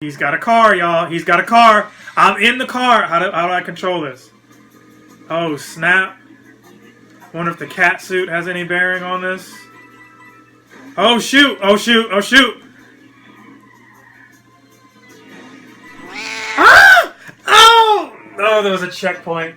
He's got a car, y'all. He's got a car. I'm in the car. How do I control this? Oh, snap. Wonder if the cat suit has any bearing on this. Oh, shoot. Oh, shoot. Oh, shoot. Ah! Oh! Oh, there was a checkpoint.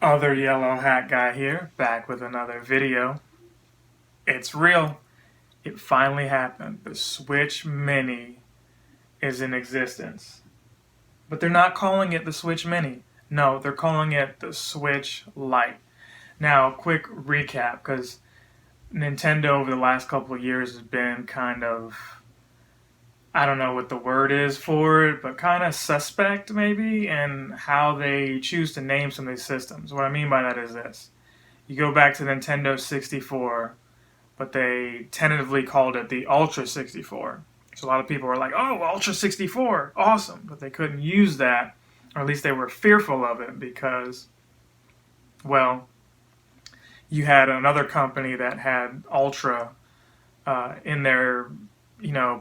Other yellow hat guy here, back with another video. It's real. It finally happened. The Switch Mini is in existence. But they're not calling it the Switch Mini. No, they're calling it the Switch Lite. Now, quick recap, because Nintendo over the last couple of years has been kind of, I don't know what the word is for it, but kind of suspect maybe in how they choose to name some of these systems. What I mean by that is this. You go back to Nintendo 64, but they tentatively called it the Ultra 64. So a lot of people were like, oh, Ultra 64, awesome. But they couldn't use that, or at least they were fearful of it because, well, you had another company that had Ultra in their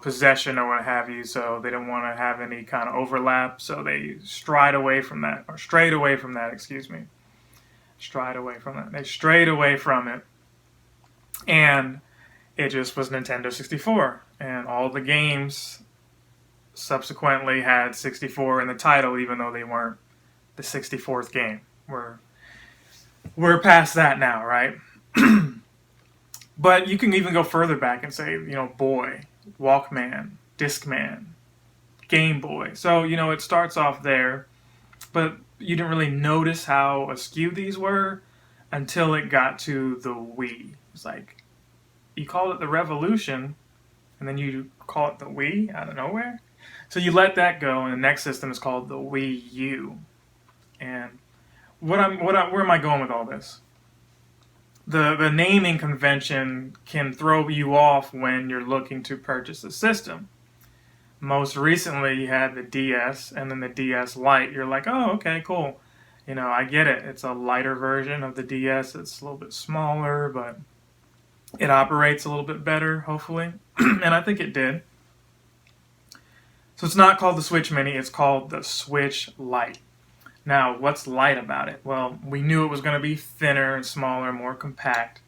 possession or what have you, so they didn't want to have any kind of overlap, so they strayed away from that. They strayed away from it, and it just was Nintendo 64, and all the games subsequently had 64 in the title, even though they weren't the 64th game. We're past that now, right? But you can even go further back and say, Boy, Walkman, Discman, Game Boy. So, it starts off there, but you didn't really notice how askew these were until it got to the Wii. It's like, you call it the Revolution, and then you call it the Wii out of nowhere. So you let that go, and the next system is called the Wii U. And where am I going with all this? The naming convention can throw you off when you're looking to purchase a system. Most recently, you had the DS and then the DS Lite. You're like, oh, okay, cool. I get it. It's a lighter version of the DS. It's a little bit smaller, but it operates a little bit better, hopefully. And I think it did. So it's not called the Switch Mini. It's called the Switch Lite. Now, what's light about it? Well, we knew it was going to be thinner and smaller, more compact,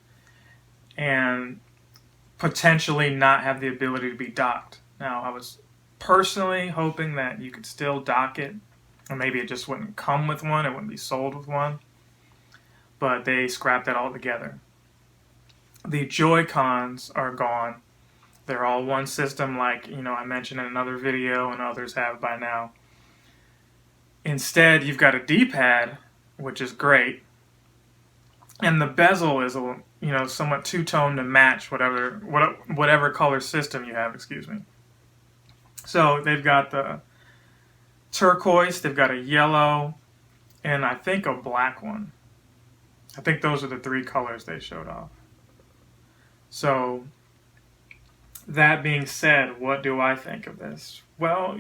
and potentially not have the ability to be docked. Now, I was personally hoping that you could still dock it, or maybe it just wouldn't come with one, it wouldn't be sold with one, but they scrapped that altogether. The Joy-Cons are gone. They're all one system like, I mentioned in another video and others have by now. Instead, you've got a D-pad, which is great, and the bezel is somewhat two-tone to match whatever color system you have. Excuse me. So they've got the turquoise, they've got a yellow, and I think a black one. I think those are the three colors they showed off. So that being said, what do I think of this? Well,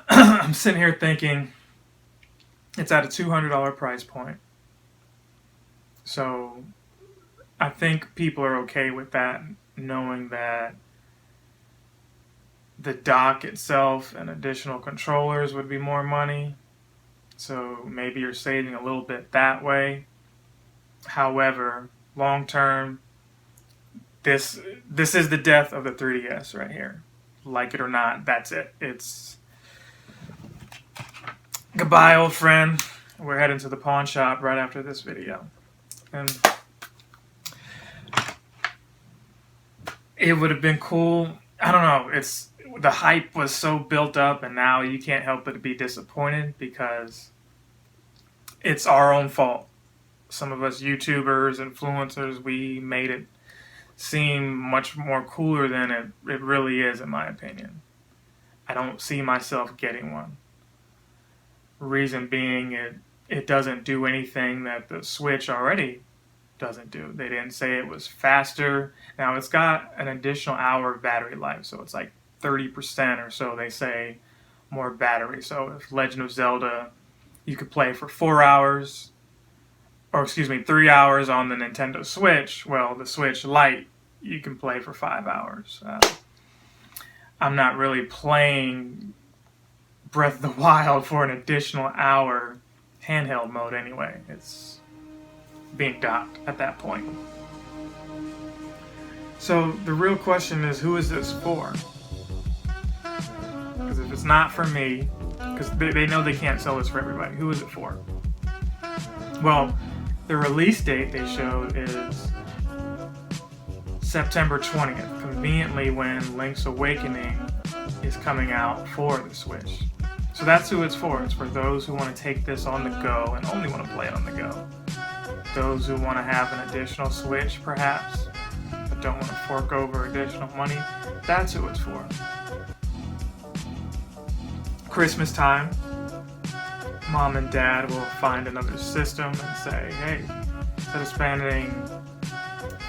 I'm sitting here thinking it's at a $200 price point. So I think people are okay with that, knowing that the dock itself and additional controllers would be more money. So maybe you're saving a little bit that way. However, long term, this is the death of the 3DS right here. Like it or not, that's it. It's goodbye, old friend. We're heading to the pawn shop right after this video. And it would have been cool. I don't know. The hype was so built up, and now you can't help but be disappointed because it's our own fault. Some of us YouTubers, influencers, we made it seem much more cooler than it really is, in my opinion. I don't see myself getting one. Reason being, it doesn't do anything that the Switch already doesn't do. They didn't say it was faster. Now it's got an additional hour of battery life, so it's like 30% or so, they say, more battery. So if Legend of Zelda, you could play for 4 hours, or excuse me, 3 hours on the Nintendo Switch, well, the Switch Lite, you can play for 5 hours. I'm not really playing Breath of the Wild for an additional hour handheld mode anyway. It's being docked at that point. So the real question is, who is this for? Because if it's not for me, because they know they can't sell this for everybody, who is it for? Well, the release date they showed is September 20th, conveniently when Link's Awakening is coming out for the Switch. So that's who it's for. It's for those who want to take this on the go and only want to play it on the go. Those who want to have an additional Switch, perhaps, but don't want to fork over additional money. That's who it's for. Christmas time, mom and dad will find another system and say, hey, instead of spending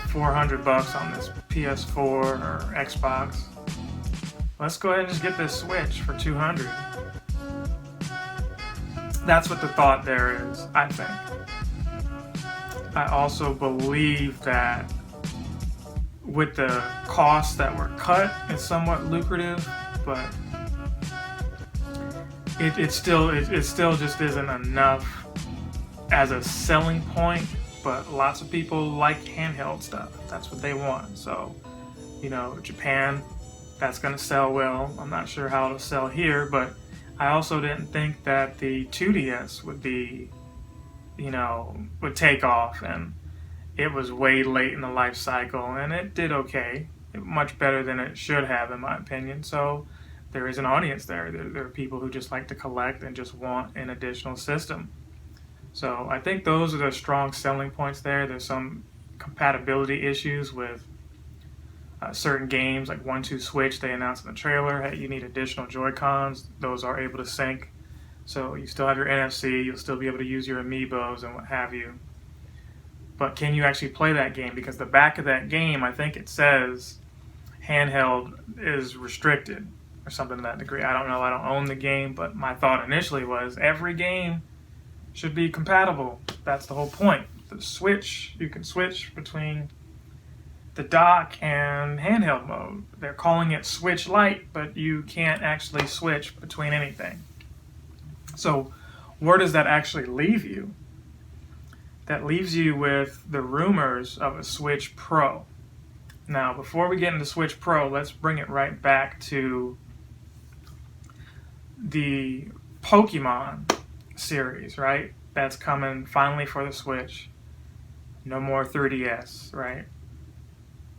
$400 on this PS4 or Xbox, let's go ahead and just get this Switch for $200. That's what the thought there is, I think. I also believe that with the costs that were cut, it's somewhat lucrative, but it still just isn't enough as a selling point. But lots of people like handheld stuff. That's what they want. So, Japan, that's going to sell well. I'm not sure how it'll sell here, but I also didn't think that the 2DS would be, would take off, and it was way late in the life cycle, and it did okay, much better than it should have, in my opinion. So there is an audience there. There are people who just like to collect and just want an additional system. So I think those are the strong selling points there. There's some compatibility issues with certain games, like 1-2 Switch. They announced in the trailer, hey, you need additional Joy-Cons. Those are able to sync. So you still have your NFC. You'll still be able to use your amiibos and what have you. But can you actually play that game? Because the back of that game, I think it says handheld is restricted or something to that degree. I don't know. I don't own the game, but my thought initially was every game should be compatible. That's the whole point. The Switch, you can switch between the dock and handheld mode. They're calling it Switch Lite, but you can't actually switch between anything. So where does that actually leave you? That leaves you with the rumors of a Switch Pro. Now, before we get into Switch Pro, let's bring it right back to the Pokemon series, right? That's coming finally for the Switch. No more 3DS, right?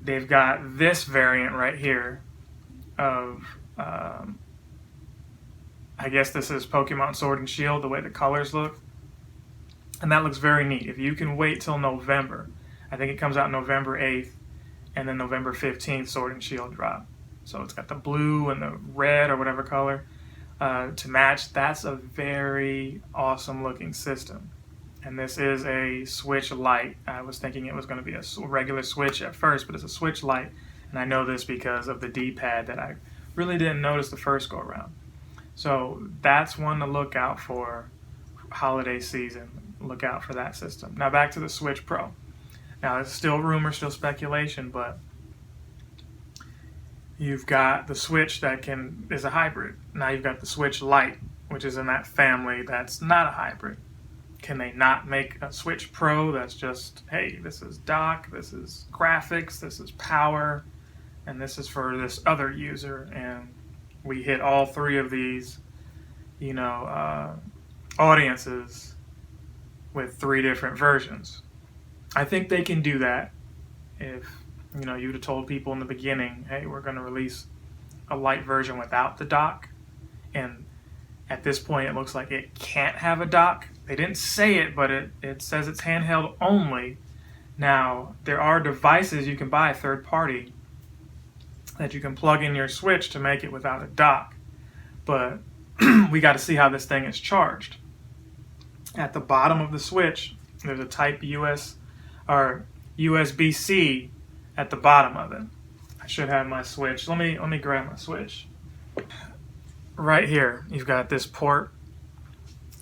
They've got this variant right here of, I guess this is Pokemon Sword and Shield, the way the colors look. And that looks very neat. If you can wait till November, I think it comes out November 8th, and then November 15th, Sword and Shield drop. So it's got the blue and the red or whatever color to match. That's a very awesome looking system. And this is a Switch Lite. I was thinking it was going to be a regular Switch at first, but it's a Switch Lite. And I know this because of the D-pad that I really didn't notice the first go around. So that's one to look out for holiday season. Look out for that system. Now back to the Switch Pro. Now it's still rumor, still speculation, but you've got the Switch that is a hybrid. Now you've got the Switch Lite, which is in that family that's not a hybrid. Can they not make a Switch Pro that's just, hey, this is dock, this is graphics, this is power, and this is for this other user, and we hit all three of these, audiences with 3 different versions. I think they can do that if, you'd have told people in the beginning, hey, we're going to release a Lite version without the dock, and at this point it looks like it can't have a dock. They didn't say it, but it says it's handheld only. Now, there are devices you can buy third party that you can plug in your Switch to make it without a dock, but we got to see how this thing is charged. At the bottom of the Switch, there's a Type USB or USB-C at the bottom of it. I should have my switch. Let me grab my switch. Right here, you've got this port.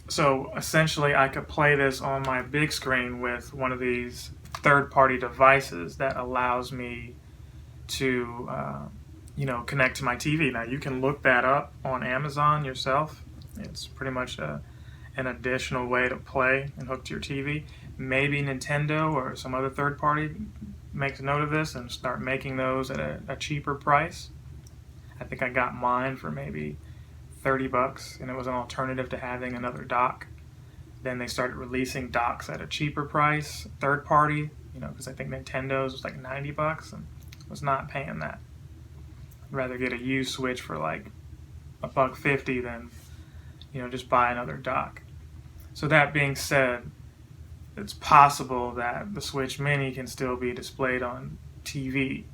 So essentially, I could play this on my big screen with one of these third-party devices that allows me to, connect to my TV. Now, you can look that up on Amazon yourself. It's pretty much an additional way to play and hook to your TV. Maybe Nintendo or some other third party makes note of this and start making those at a cheaper price. I think I got mine for maybe $30, and it was an alternative to having another dock. Then they started releasing docks at a cheaper price, third party, because I think Nintendo's was like $90, and I was not paying that. I'd rather get a used Switch for like $1.50 than just buy another dock. So that being said, it's possible that the Switch Mini can still be displayed on TV,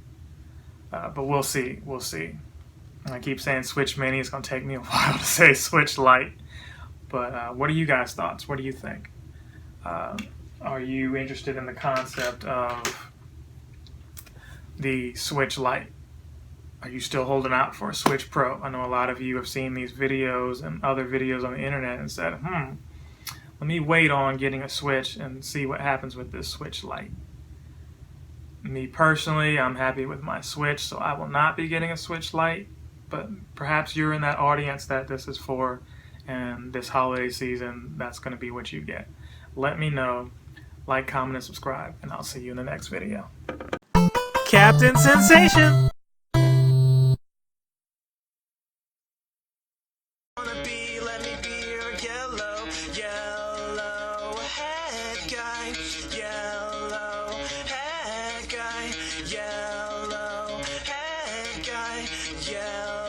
but we'll see. I keep saying Switch Mini. It's going to take me a while to say Switch Lite. But what are you guys' thoughts? What do you think? Are you interested in the concept of the Switch Lite? Are you still holding out for a Switch Pro? I know a lot of you have seen these videos and other videos on the internet and said, let me wait on getting a Switch and see what happens with this Switch Lite. Me personally, I'm happy with my Switch, so I will not be getting a Switch Lite. But perhaps you're in that audience that this is for, and this holiday season, that's going to be what you get. Let me know. Like, comment, and subscribe, and I'll see you in the next video. Captain Sensation! Yellow